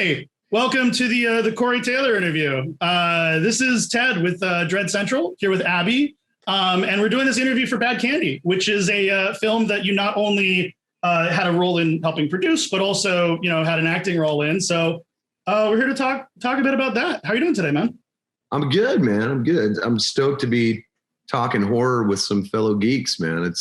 Hey, welcome to the Corey Taylor interview. This is Ted with Dread Central here with Abbey, and we're doing this interview for Bad Candy, which is a film that you not only had a role in helping produce, but also had an acting role in. So we're here to talk a bit about that. How are you doing today, man? I'm good, man. I'm good. I'm stoked to be talking horror with some fellow geeks, man.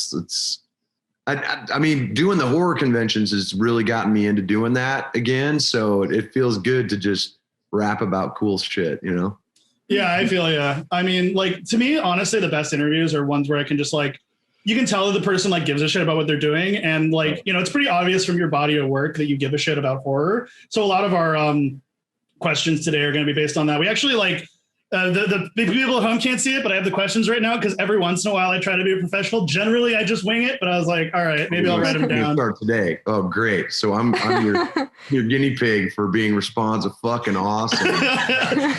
I mean, doing the horror conventions has really gotten me into doing that again. So it feels good to just rap about cool shit, Yeah, I feel yeah. I mean, to me, honestly, the best interviews are ones where I can just you can tell that the person gives a shit about what they're doing. And it's pretty obvious from your body of work that you give a shit about horror. So a lot of our questions today are going to be based on that. We actually the big people at home can't see it, but I have the questions right now because every once in a while I try to be a professional. Generally, I just wing it, but I was like, all right, maybe I'll write them down. Start today. Oh, great. So I'm your guinea pig for being responsive. Fucking awesome.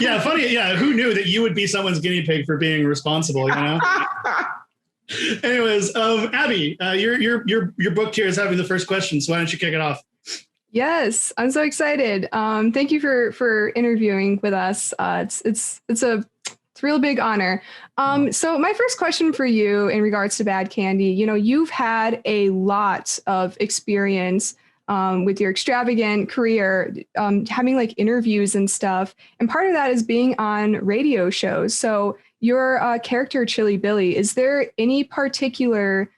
Yeah, funny. Yeah, who knew that you would be someone's guinea pig for being responsible? Anyways, Abbey, your book here is having the first question, so why don't you kick it off? Yes, I'm so excited. Thank you for interviewing with us. It's a real big honor. So my first question for you in regards to Bad Candy, you've had a lot of experience with your extravagant career, having interviews and stuff. And part of that is being on radio shows. So your character, Chili Billy, is there any particular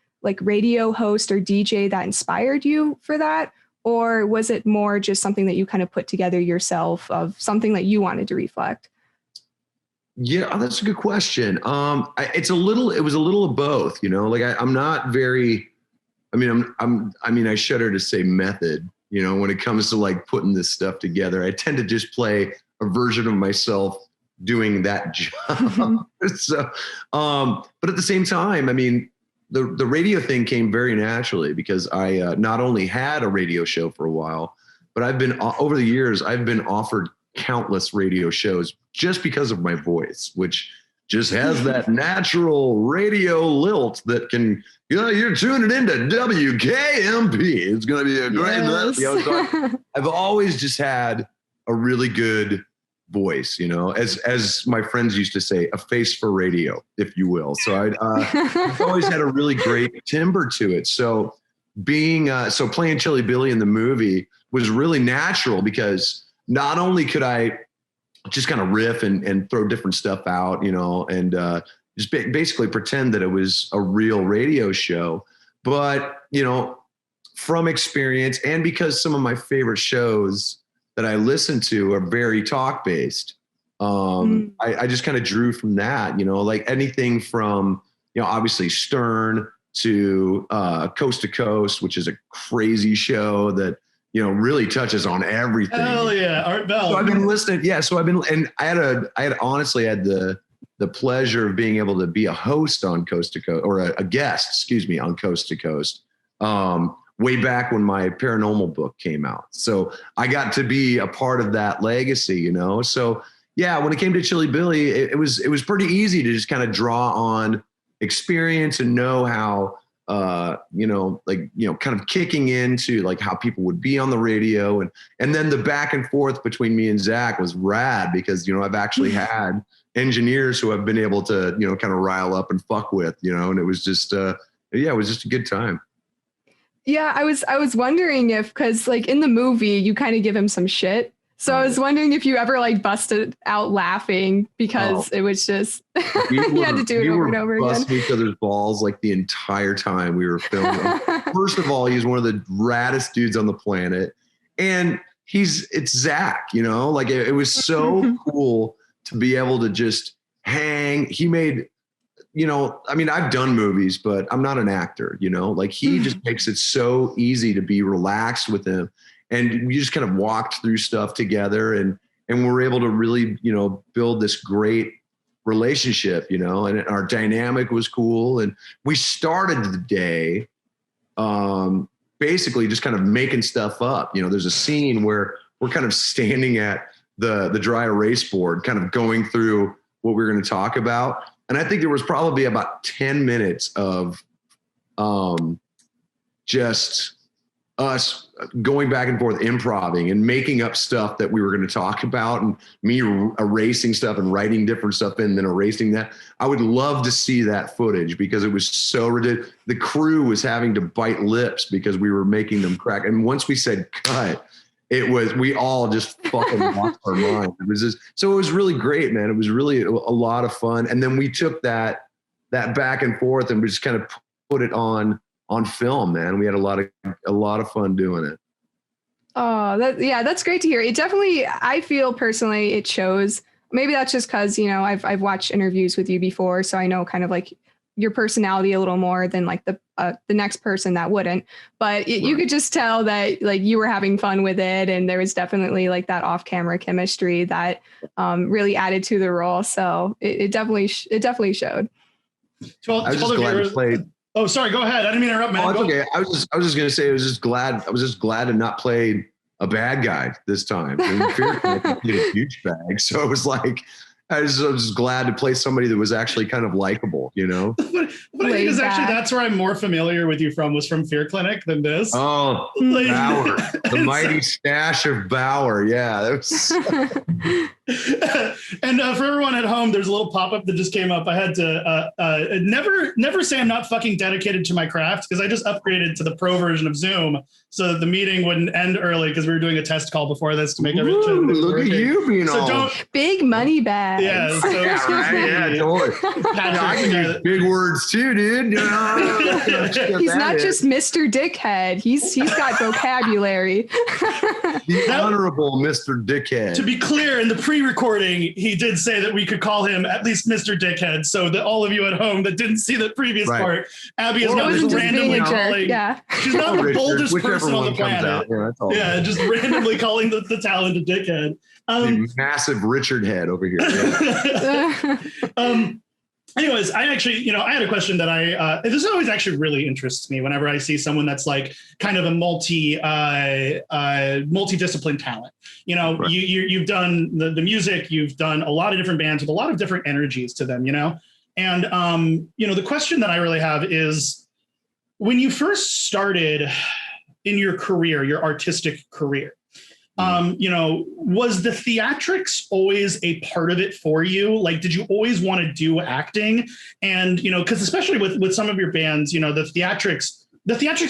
radio host or DJ that inspired you for that? Or was it more just something that you kind of put together yourself of something that you wanted to reflect? Yeah, that's a good question. It was a little of both, I'm not very, I shudder to say method, when it comes to putting this stuff together. I tend to just play a version of myself doing that job. So, but at the same time, the radio thing came very naturally because I not only had a radio show for a while, but over the years, I've been offered countless radio shows just because of my voice, which just has that natural radio lilt that can, you're tuning into WKMP. It's going to be a great, so I've always just had a really good voice, as my friends used to say, a face for radio, if you will. So I've always had a really great timbre to it. So playing Chili Billy in the movie was really natural because not only could I just kind of riff and throw different stuff out, and just basically pretend that it was a real radio show, but, from experience and because some of my favorite shows that I listen to are very talk based. I just kind of drew from that, anything from, obviously Stern to Coast to Coast, which is a crazy show that, really touches on everything. Hell yeah, Art Bell. So I've been listening. Yeah. So and I had honestly had the pleasure of being able to be a host on Coast to Coast, or a guest, on Coast to Coast. Way back when my paranormal book came out. So I got to be a part of that legacy, So yeah, when it came to Chili Billy, it was pretty easy to just kind of draw on experience and know how, kind of kicking into how people would be on the radio. And then the back and forth between me and Zach was rad because, I've actually had engineers who I've been able to, kind of rile up and fuck with, and it was just, it was just a good time. Yeah, I was wondering if, because in the movie, you kind of give him some shit. So I was wondering if you ever busted out laughing because it was just, you had to do it over and over again. We were busting each other's balls the entire time we were filming. First of all, he's one of the raddest dudes on the planet. And it's Zach, it was so cool to be able to just hang. He made, I've done movies, but I'm not an actor, he just makes it so easy to be relaxed with him. And we just kind of walked through stuff together and we're able to really, build this great relationship, and our dynamic was cool. And we started the day, basically just kind of making stuff up. There's a scene where we're kind of standing at the dry erase board, kind of going through what we're going to talk about. And I think there was probably about 10 minutes of just us going back and forth, improvising and making up stuff that we were going to talk about, and me erasing stuff and writing different stuff in, and then erasing that. I would love to see that footage because it was so ridiculous. The crew was having to bite lips because we were making them crack. And once we said cut, we all just fucking lost our mind. It was really great, man. It was really a lot of fun. And then we took that back and forth and we just kind of put it on film, man. We had a lot of fun doing it. Oh, that's great to hear. It definitely, I feel personally, it shows. Maybe that's just because, I've watched interviews with you before, so I know kind of like your personality a little more than like the next person that wouldn't. But you could just tell that like you were having fun with it, and there was definitely like that off-camera chemistry that really added to the role. So it definitely showed. I was just glad to play. Oh, sorry. Go ahead. I didn't mean to interrupt, man. Oh, it's okay. I was just gonna say I was just glad to not play a bad guy this time. I mean, Fear played a huge bag, so it was like I was just glad to play somebody that was actually kind of likable, What I think is actually that's where I'm more familiar with you was from Fear Clinic than this. Oh, Bauer, the mighty stash of Bauer. Yeah, that was. And for everyone at home, there's a little pop-up that just came up. I had to never say I'm not fucking dedicated to my craft, because I just upgraded to the pro version of Zoom so that the meeting wouldn't end early, because we were doing a test call before this to make everything. Look at you being all big money bag. Yeah, so yeah, totally. I can use big words too, dude. He's not just Mr. Dickhead. He's got vocabulary. The honorable Mr. Dickhead. To be clear, in the pre-recording, he did say that we could call him at least Mr. Dickhead, so that all of you at home that didn't see the previous part, Abby is not just randomly calling. Yeah. She's not the boldest person on the planet. Just randomly calling the talented Dickhead. Massive Richard head over here. Anyways, I actually, I had a question that this always actually really interests me whenever I see someone that's like kind of a multi-discipline talent. Right. You've done the music, you've done a lot of different bands with a lot of different energies to them, and, the question that I really have is, when you first started in your career, your artistic career, was the theatrics always a part of it for you? Like, did you always want to do acting? And, because especially with some of your bands, the theatrics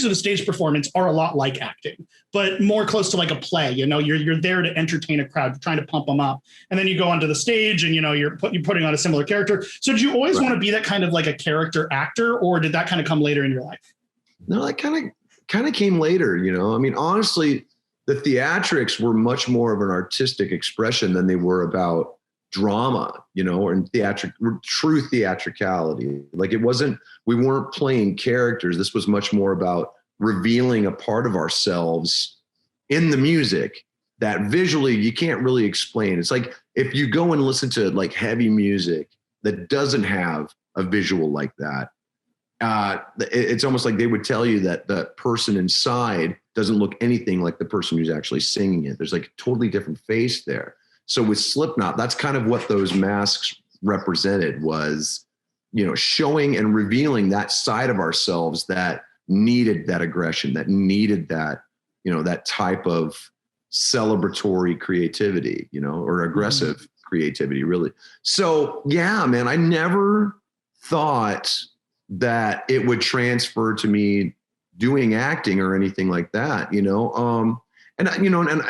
of a stage performance are a lot like acting, but more close to like a play. You're there to entertain a crowd, trying to pump them up. And then you go onto the stage and, you're putting on a similar character. So did you always want to be that kind of like a character actor, or did that kind of come later in your life? No, that kind of came later, I mean, honestly, the theatrics were much more of an artistic expression than they were about drama, or in true theatricality. Like we weren't playing characters. This was much more about revealing a part of ourselves in the music that visually you can't really explain. It's like if you go and listen to like heavy music that doesn't have a visual like that, it's almost like they would tell you that the person inside doesn't look anything like the person who's actually singing it. There's like a totally different face there. So with Slipknot, that's kind of what those masks represented, was, showing and revealing that side of ourselves that needed that aggression, that needed that, that type of celebratory creativity, or aggressive creativity, really. So yeah, man, I never thought that it would transfer to me doing acting or anything like that, and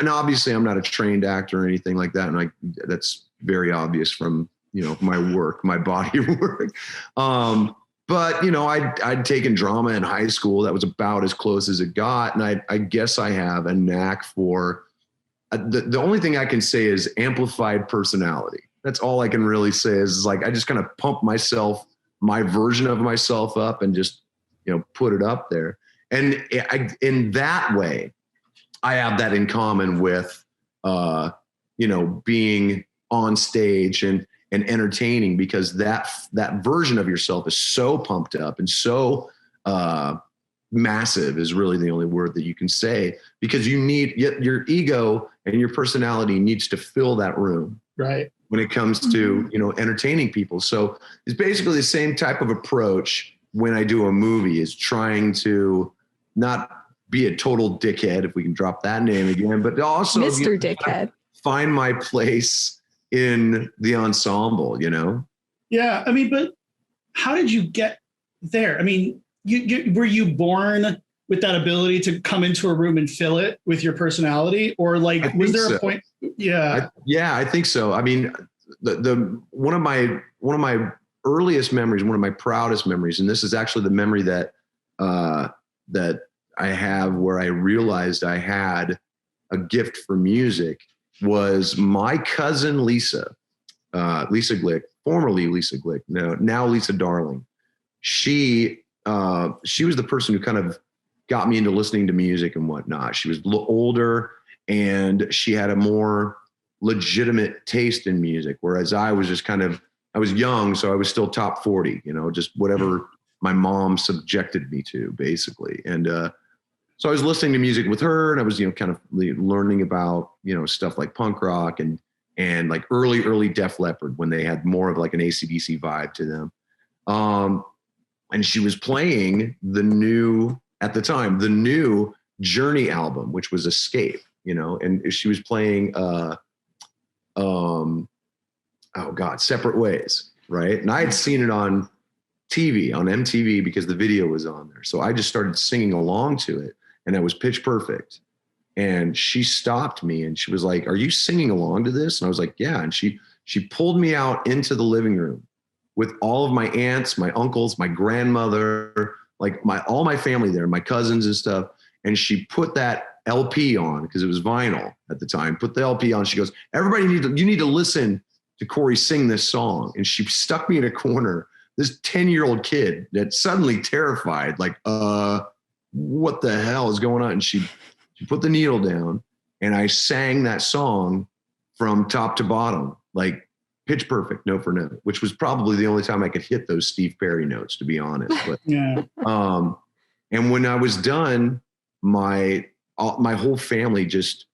obviously I'm not a trained actor or anything like that. And that's very obvious from, my work, my body of work. But, I'd taken drama in high school. That was about as close as it got. And I guess I have a knack for the only thing I can say is amplified personality. That's all I can really say is like, I just kind of pump my version of myself up and just, put it up there. And in that way, I have that in common with, being on stage and entertaining, because that version of yourself is so pumped up and so massive is really the only word that you can say, because your ego and your personality needs to fill that room. Right. When it comes to, entertaining people. So it's basically the same type of approach when I do a movie, is trying to not be a total dickhead, if we can drop that name again, but also Mr. Dickhead. Find my place in the ensemble, you know? Yeah. I mean, but how did you get there? I mean, were you born with that ability to come into a room and fill it with your personality, or like, was there a point? Yeah. I think so. I mean, one of my earliest memories, one of my proudest memories, and this is actually the memory that I have where I realized I had a gift for music, was my cousin Lisa Glick, formerly Lisa Glick, now Lisa Darling. She was the person who kind of got me into listening to music and whatnot. She was older and she had a more legitimate taste in music, whereas I was just I was young, so I was still top 40, you know, just whatever my mom subjected me to, basically. And so I was listening to music with her, and I was, you know, kind of learning about, you know, stuff like punk rock and like early Def Leppard, when they had more of like an AC/DC vibe to them. And she was playing at the time, the new Journey album, which was Escape, you know, and she was playing, Separate Ways, right? And I had seen it on TV, on MTV, because the video was on there. So I just started singing along to it, and it was pitch perfect. And she stopped me and she was like, "Are you singing along to this?" And I was like, "Yeah." And she pulled me out into the living room with all of my aunts, my uncles, my grandmother, like all my family there, my cousins and stuff. And she put that LP on, because it was vinyl at the time, put the LP on. She goes, "Everybody you need to listen to Corey sing this song." And she stuck me in a corner, this 10-year-old kid that's suddenly terrified, like, what the hell is going on? And she put the needle down, and I sang that song from top to bottom, like pitch perfect, note for note, which was probably the only time I could hit those Steve Perry notes, to be honest. But, yeah. And when I was done, my whole family just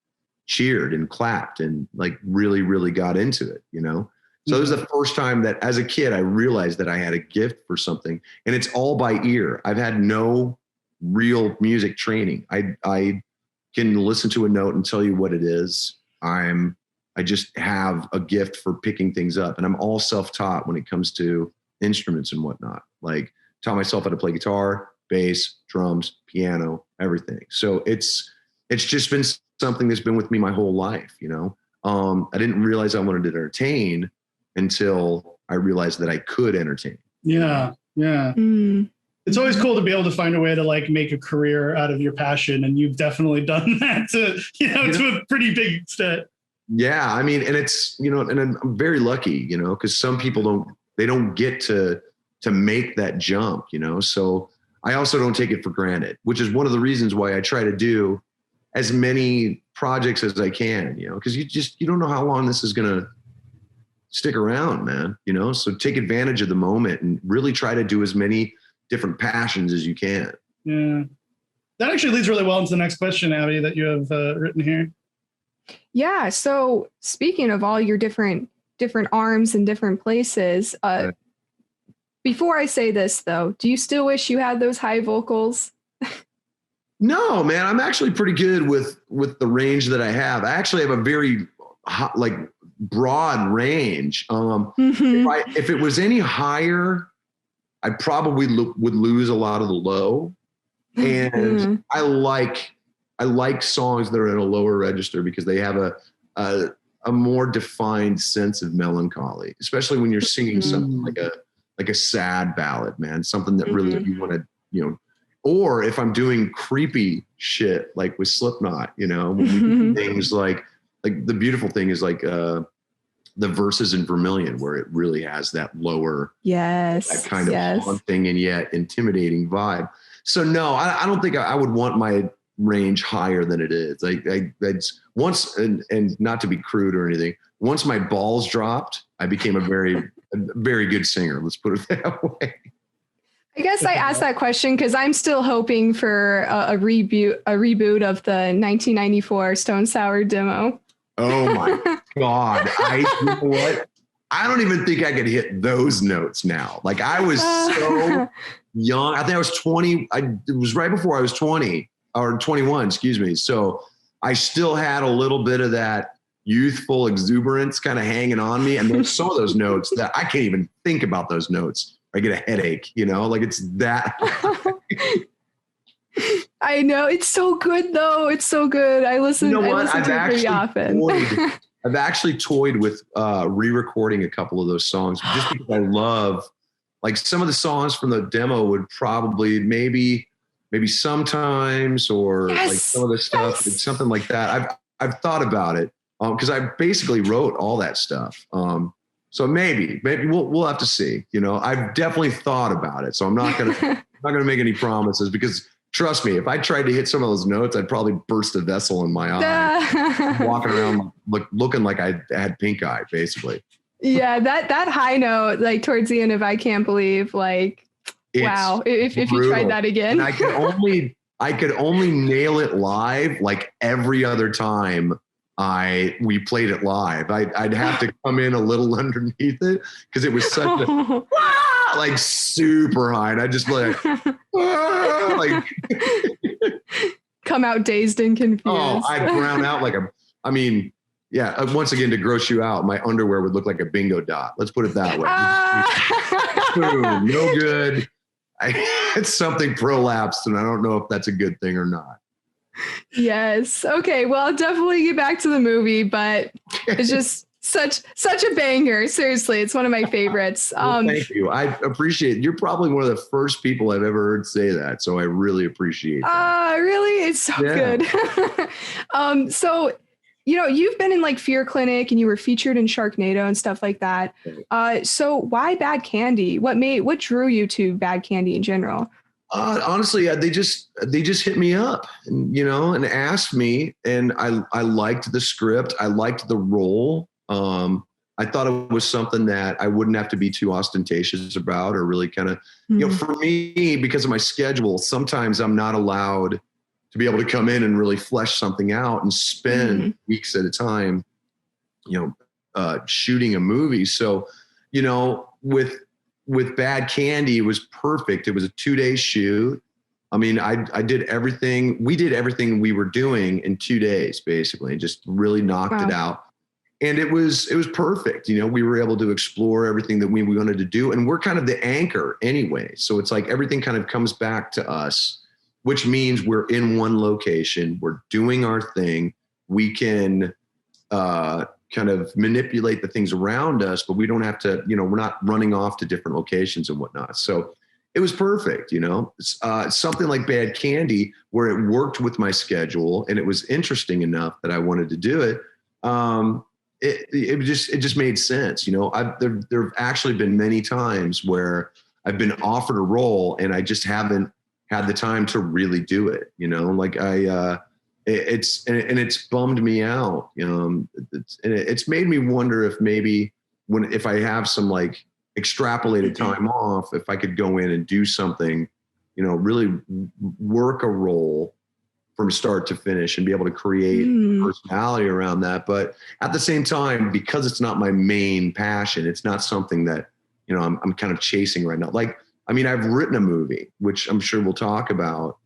cheered and clapped and like really, really got into it, you know? So it was the first time that as a kid, I realized that I had a gift for something, and it's all by ear. I've had no real music training. I can listen to a note and tell you what it is. I just have a gift for picking things up, and I'm all self-taught when it comes to instruments and whatnot. Like, taught myself how to play guitar, bass, drums, piano, everything. So it's just been something that's been with me my whole life, you know? I didn't realize I wanted to entertain until I realized that I could entertain. Yeah. Yeah. Mm. It's always cool to be able to find a way to like make a career out of your passion. And you've definitely done that to a pretty big extent. Yeah. I mean, and it's, you know, and I'm very lucky, you know, because some people don't get to make that jump, you know? So I also don't take it for granted, which is one of the reasons why I try to do as many projects as I can, you know, because you don't know how long this is going to stick around, man, you know? So take advantage of the moment and really try to do as many different passions as you can. Yeah. That actually leads really well into the next question, Abbey, that you have written here. Yeah. So speaking of all your different arms and different places, before I say this though, do you still wish you had those high vocals? No, man, I'm actually pretty good with the range that I have. I actually have a very broad range. If it was any higher, I probably would lose a lot of the low. And I like songs that are in a lower register because they have a more defined sense of melancholy, especially when you're singing something like a sad ballad, man, something that really you want to, you know. Or if I'm doing creepy shit like with Slipknot, you know, when we do things like the beautiful thing is like the verses in Vermilion, where it really has that lower, that kind of haunting and yet intimidating vibe. So no, I don't think I would want my range higher than it is. That's once, and not to be crude or anything, once my balls dropped, I became a very good singer. Let's put it that way. I guess I asked that question because I'm still hoping for a reboot of the 1994 Stone Sour demo. Oh my God. You know what? I don't even think I could hit those notes now. Like, I was so young. I think I was 20. It was right before I was 20. or 21, excuse me. So I still had a little bit of that youthful exuberance kind of hanging on me. And there's some of those notes that I can't even think about those notes. I get a headache, like it's that. I know. It's so good though. It's so good. I listen to it pretty often. I've actually toyed with re-recording a couple of those songs just because I love, like, some of the songs from the demo would probably maybe sometimes, or like some of the stuff, something like that. I've thought about it because I basically wrote all that stuff. So maybe we'll have to see. I've definitely thought about it. So I'm not gonna make any promises, because trust me, if I tried to hit some of those notes, I'd probably burst a vessel in my eye, walking around looking like I had pink eye, basically. Yeah, that high note, like towards the end of I Can't Believe, like, wow, if you tried that again. And I could only nail it live, like every other time we played it live. I'd have to come in a little underneath it because it was such a like super high, and I just like come out dazed and confused. Oh, I'd brown out once again, to gross you out, my underwear would look like a bingo dot. Let's put it that way. Boom, no good. It's something prolapsed, and I don't know if that's a good thing or not. Yes. Okay. Well, I'll definitely get back to the movie, but it's just such a banger. Seriously, it's one of my favorites. Well, thank you. I appreciate it. You're probably one of the first people I've ever heard say that, so I really appreciate that. Really? It's so good. So, you've been in like Fear Clinic, and you were featured in Sharknado and stuff like that. So why Bad Candy? What drew you to Bad Candy in general? Honestly, they just hit me up, and asked me, and I liked the script. I liked the role. I thought it was something that I wouldn't have to be too ostentatious about, or really kind of, for me, because of my schedule, sometimes I'm not allowed to be able to come in and really flesh something out and spend weeks at a time, shooting a movie. So, with Bad Candy, it was perfect. It was a 2-day shoot. I mean, I did everything. We did everything we were doing in 2 days, basically, just really knocked it out. And it was perfect. We were able to explore everything that we wanted to do. And we're kind of the anchor anyway. So it's like everything kind of comes back to us, which means we're in one location. We're doing our thing. We can kind of manipulate the things around us, but we don't have to, we're not running off to different locations and whatnot. So it was perfect. Something like Bad Candy, where it worked with my schedule and it was interesting enough that I wanted to do it. It just made sense. There have actually been many times where I've been offered a role and I just haven't had the time to really do it. It's bummed me out. It's made me wonder if maybe if I have some like extrapolated time off, if I could go in and do something, really work a role from start to finish and be able to create personality around that. But at the same time, because it's not my main passion, it's not something that, I'm kind of chasing right now. Like, I mean, I've written a movie, which I'm sure we'll talk about.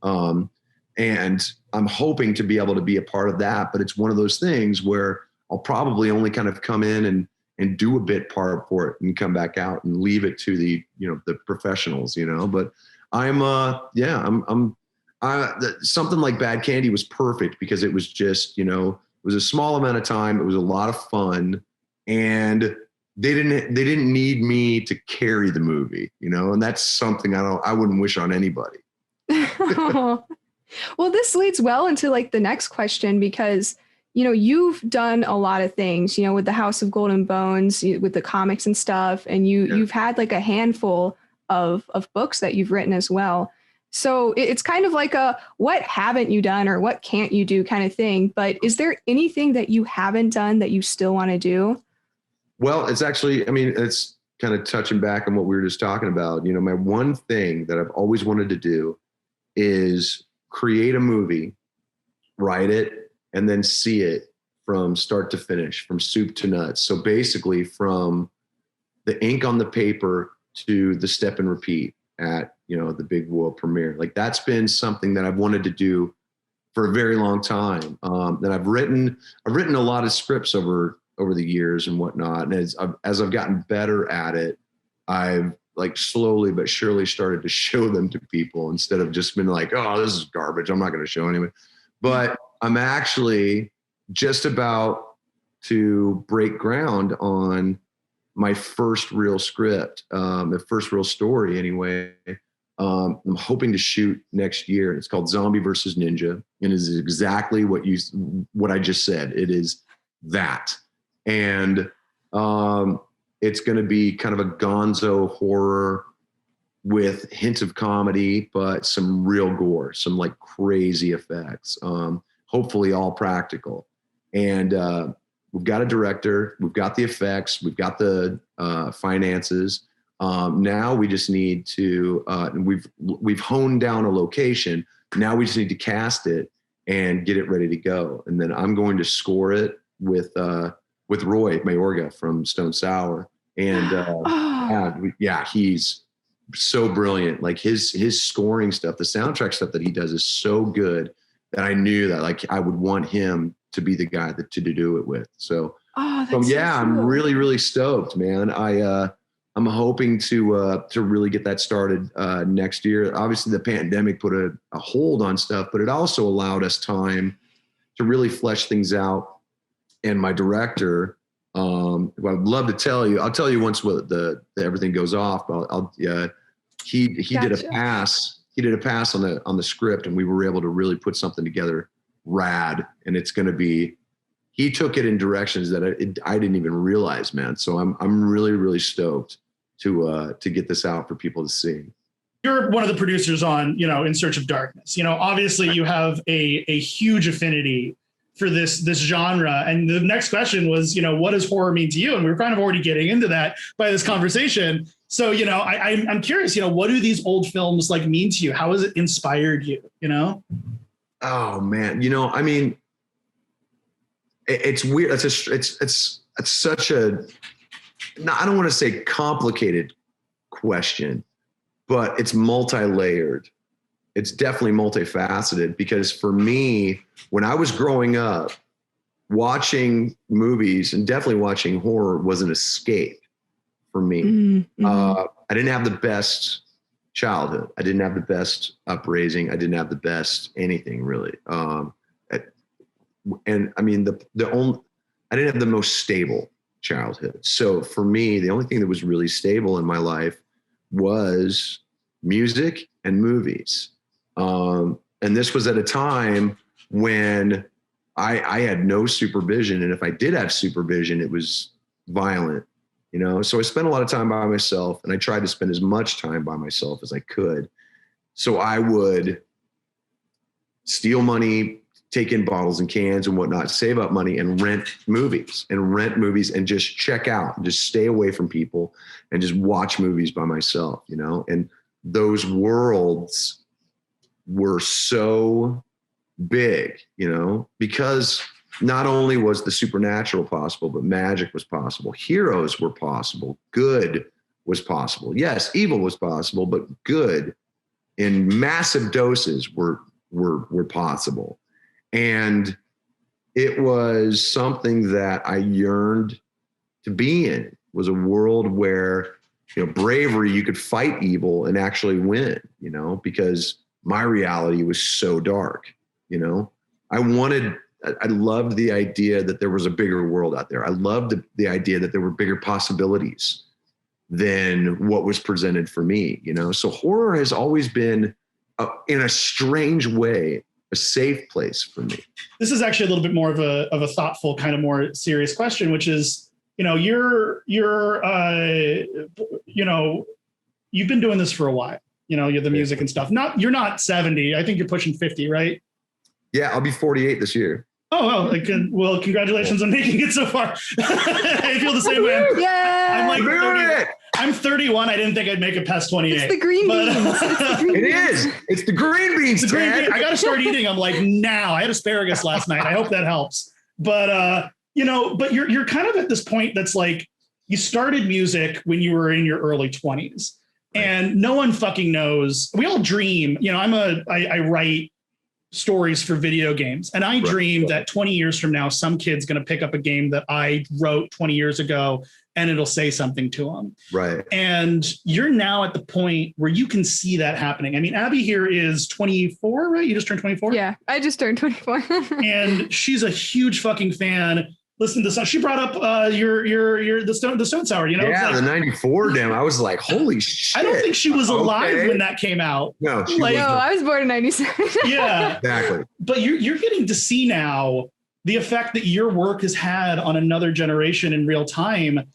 And I'm hoping to be able to be a part of that. But it's one of those things where I'll probably only kind of come in and do a bit part for it and come back out and leave it to the professionals, but something like Bad Candy was perfect because it was just, it was a small amount of time. It was a lot of fun, and they didn't need me to carry the movie, and that's something I wouldn't wish on anybody. Well, this leads well into like the next question, because, you've done a lot of things, with the House of Golden Bones, with the comics and stuff, and you've had like a handful of books that you've written as well. So it's kind of like a what haven't you done or what can't you do kind of thing. But is there anything that you haven't done that you still want to do? Well, it's actually, it's kind of touching back on what we were just talking about. My one thing that I've always wanted to do is create a movie, write it, and then see it from start to finish, from soup to nuts. So basically from the ink on the paper to the step and repeat at, the big world premiere. Like, that's been something that I've wanted to do for a very long time. And I've written a lot of scripts over the years and whatnot. And as I've gotten better at it, I've like slowly but surely started to show them to people instead of just been like, oh, this is garbage, I'm not going to show anyone. But I'm actually just about to break ground on my first real script, the first real story anyway. I'm hoping to shoot next year. It's called Zombie versus Ninja, and it is exactly what I just said. It is that. And it's going to be kind of a gonzo horror with hints of comedy, but some real gore, some like crazy effects, hopefully all practical. And we've got a director, we've got the effects, we've got the finances. Now we just need to, we've honed down a location. Now we just need to cast it and get it ready to go. And then I'm going to score it with Roy Mayorga from Stone Sour. And he's so brilliant. Like his scoring stuff, the soundtrack stuff that he does is so good that I knew that like I would want him to be the guy to do it with. So, so I'm really, really stoked, man. I'm hoping to really get that started next year. Obviously, the pandemic put a hold on stuff, but it also allowed us time to really flesh things out. And my director, who I'd love to tell you, I'll tell you once the everything goes off. But he did a pass. He did a pass on the script, and we were able to really put something together rad. And it's going to be. He took it in directions that I didn't even realize, man. So I'm really, really stoked to get this out for people to see. You're one of the producers on, In Search of Darkness. Obviously you have a huge affinity for this genre. And the next question was, what does horror mean to you? And we were kind of already getting into that by this conversation. So, I'm curious, what do these old films like mean to you? How has it inspired you? Oh man, I mean, it's weird. It's such a, I don't want to say complicated question, but it's multi-layered. It's definitely multifaceted, because for me, when I was growing up, watching movies and definitely watching horror was an escape for me. Mm-hmm. I didn't have the best childhood. I didn't have the best upraising. I didn't have the best anything really. And I mean, I didn't have the most stable childhood. So for me, the only thing that was really stable in my life was music and movies. And this was at a time when I had no supervision. And if I did have supervision, it was violent, So I spent a lot of time by myself, and I tried to spend as much time by myself as I could. So I would steal money, take in bottles and cans and whatnot, save up money and rent movies and just check out and just stay away from people and just watch movies by myself, and those worlds were so big, because not only was the supernatural possible, but magic was possible. Heroes were possible. Good was possible. Yes, evil was possible, but good in massive doses were possible. And it was something that I yearned to be in. It was a world where, bravery, you could fight evil and actually win, because my reality was so dark, I loved the idea that there was a bigger world out there. I loved the idea that there were bigger possibilities than what was presented for me, So horror has always been, in a strange way, a safe place for me. This is actually a little bit more of a thoughtful, kind of more serious question, which is, you're you've been doing this for a while, you're the music and stuff. You're not 70. I think you're pushing 50, right? Yeah, I'll be 48 this year. Oh, well, congratulations on making it so far. I feel the same way. Yeah. I'm like 30, I'm 31. I didn't think I'd make it past 28. It's the green beans. It is. It's the green beans. I got to start eating them like now. I had asparagus last night. I hope that helps. But but you're kind of at this point that's like, you started music when you were in your early 20s, and no one fucking knows. We all dream. I write stories for video games. And I dream that 20 years from now, some kid's going to pick up a game that I wrote 20 years ago and it'll say something to them. Right. And you're now at the point where you can see that happening. I mean, Abbey here is 24, right? You just turned 24? Yeah, I just turned 24. And she's a huge fucking fan. Listen to this. She brought up the Stone Sour, you know? Yeah, like, the 94 demo. I was like, holy shit. I don't think she was alive when that came out. No, no, I was born in 97. Yeah. Exactly. But you're getting to see now the effect that your work has had on another generation in real time.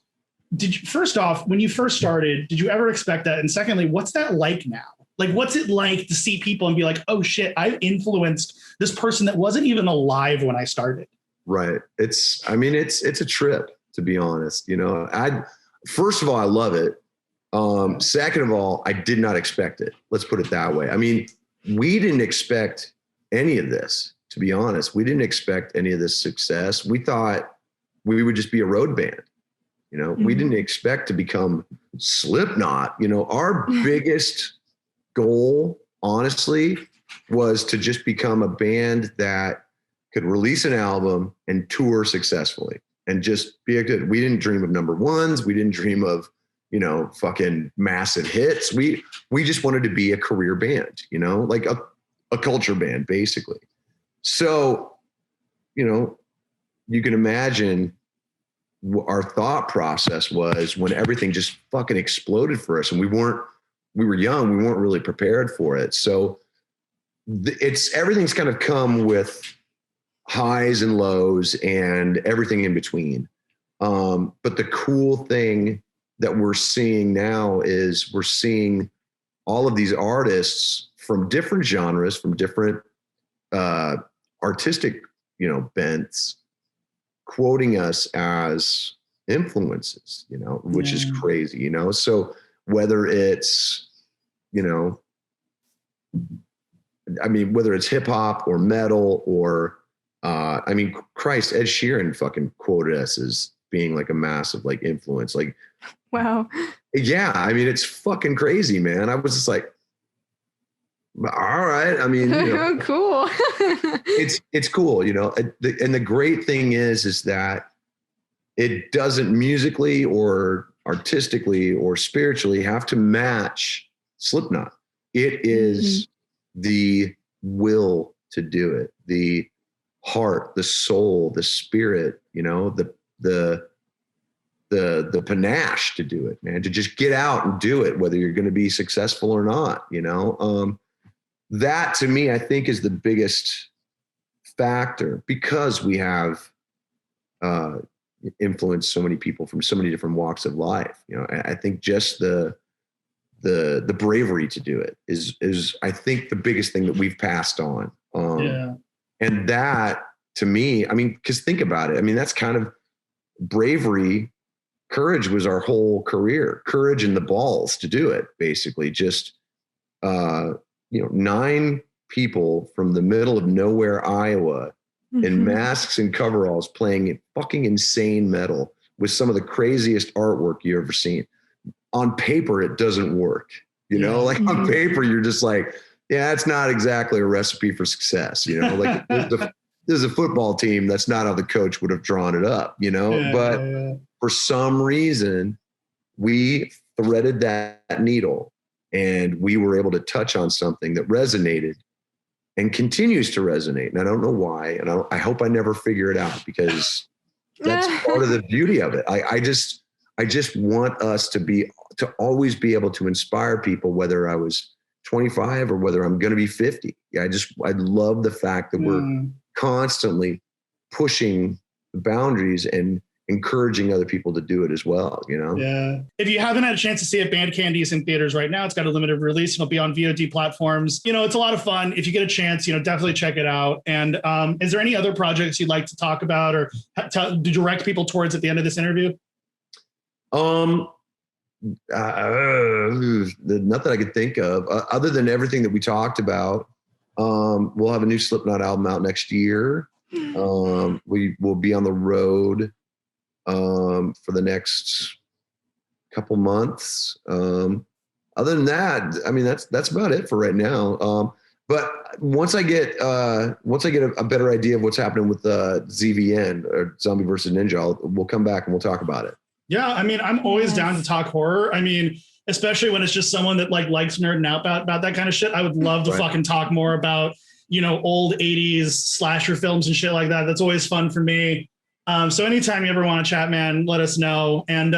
First off, when you first started, did you ever expect that? And secondly, what's that like now? Like, what's it like to see people and be like, oh shit, I influenced this person that wasn't even alive when I started? Right. It's a trip, to be honest. You know, first of all, I love it. Second of all, I did not expect it. Let's put it that way. I mean, we didn't expect any of this, to be honest. We didn't expect any of this success. We thought we would just be a road band. You know, we didn't expect to become Slipknot. You know, our biggest goal, honestly, was to just become a band that could release an album and tour successfully and just be a good. We didn't dream of number ones. We didn't dream of, you know, fucking massive hits. We just wanted to be a career band, you know, like a culture band, basically. So, you know, you can imagine our thought process was when everything just fucking exploded for us and we were young, we weren't really prepared for it. So everything's kind of come with highs and lows and everything in between. But the cool thing that we're seeing now is we're seeing all of these artists from different genres, from different artistic, you know, bents, quoting us as influences, you know, which is crazy, you know? So whether it's, you know, I mean, whether it's hip hop or metal or, I mean, Christ, Ed Sheeran fucking quoted us as being like a massive like influence. Like, wow. Yeah. I mean, it's fucking crazy, man. I was just like, all right. I mean, you know, cool. it's cool, you know, and the great thing is that it doesn't musically or artistically or spiritually have to match Slipknot. It is the will to do it, the heart, the soul, the spirit, you know, the panache to do it, man, to just get out and do it, whether you're going to be successful or not, you know. That to me, I think is the biggest factor because we have influenced so many people from so many different walks of life. You know, I think just the bravery to do it is I think the biggest thing that we've passed on. And that to me, I mean, because think about it. I mean, that's kind of bravery. Courage was our whole career. Courage and the balls to do it, basically. Just you know, 9 people from the middle of nowhere, Iowa, in masks and coveralls playing fucking insane metal with some of the craziest artwork you've ever seen. On paper, it doesn't work. You know, like on paper, you're just like, yeah, it's not exactly a recipe for success. You know, like there's a football team. That's not how the coach would have drawn it up, you know, but for some reason, we threaded that needle. And we were able to touch on something that resonated and continues to resonate. And I don't know why. And I hope I never figure it out because that's part of the beauty of it. I just want us to always be able to inspire people, whether I was 25 or whether I'm going to be 50. I love the fact that we're constantly pushing the boundaries and encouraging other people to do it as well, you know? Yeah. If you haven't had a chance to see it, Band Candy is in theaters right now. It's got a limited release. It'll be on VOD platforms. You know, it's a lot of fun. If you get a chance, you know, definitely check it out. And is there any other projects you'd like to talk about or to direct people towards at the end of this interview? Not that I could think of, other than everything that we talked about. We'll have a new Slipknot album out next year. We will be on the road for the next couple months. Other than that, I mean, that's about it for right now. But once I get a better idea of what's happening with the ZVN or Zombie versus Ninja, we'll come back and we'll talk about it. Yeah, I mean, I'm always down to talk horror. I mean, especially when it's just someone that like likes nerding out about that kind of shit. I would love to fucking talk more about, you know, old 80s slasher films and shit like that. That's always fun for me. So anytime you ever want to chat, man, let us know. And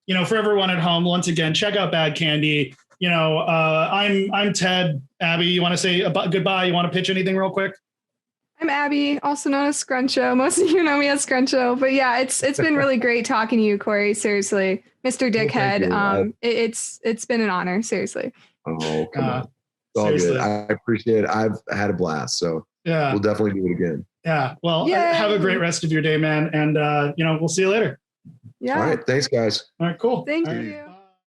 you know, for everyone at home, once again, check out Bad Candy. You know, I'm Ted. Abby, you want to say goodbye? You want to pitch anything real quick? I'm Abby, also known as Scruncho. Most of you know me as Scruncho, but yeah, it's been really great talking to you, Corey. Seriously, Mr. Dickhead. It's been an honor. Seriously. Oh, come on. It's all good. I appreciate it. I've had a blast. So yeah, we'll definitely do it again. Yeah. Well, have a great rest of your day, man. And you know, we'll see you later. Yeah. All right. Thanks, guys. All right. Cool. Thank you.